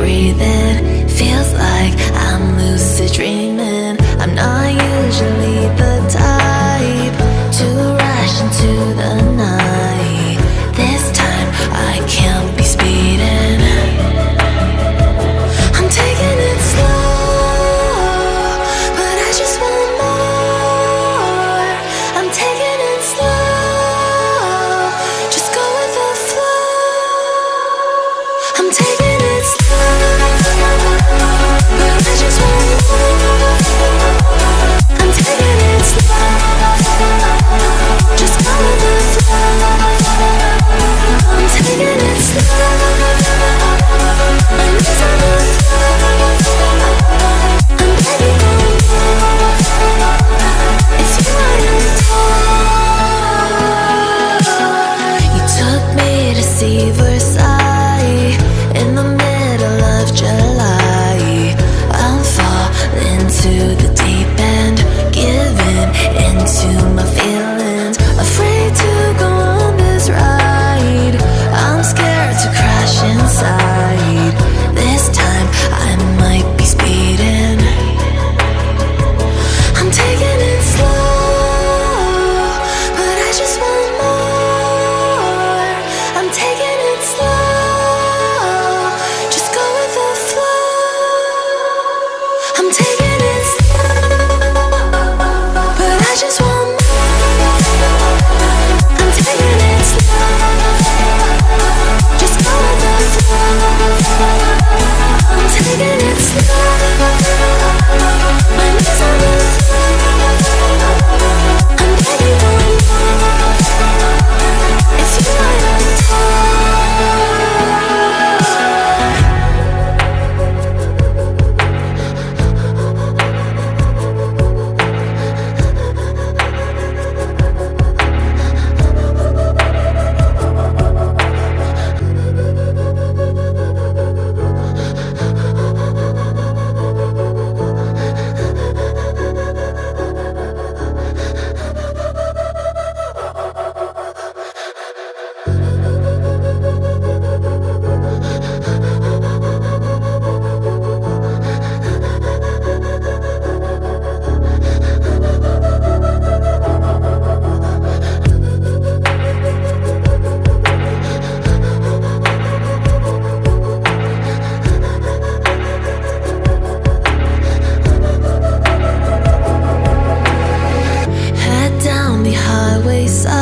breathing. Feels like I'm lucid dreaming. I'm not usually the type to rush into the night. This time I can't be speeding. I'm taking it slow, but I just want more. I'm taking it slow, just go with the flow. I'm taking it slow, but I just want more. I'm taking it slow, just go with the flow. I'm taking it slow, I'm losing the I'm begging for more. It's you I adore. You took me to see Versailles in the middle of July. I'll fall into the deep end, giving into my feelings. Afraid to go on this ride. I'm scared to crash inside. This time I might be speeding. I'm taking it slow, but I just want more. I'm taking it slow, just go with the flow. I'm taking it slow, but I just want more. I'm taking it slow, just go with the flow. I'm taking it slow, I'm losing the I'm begging for more. It's you I head down the highway side.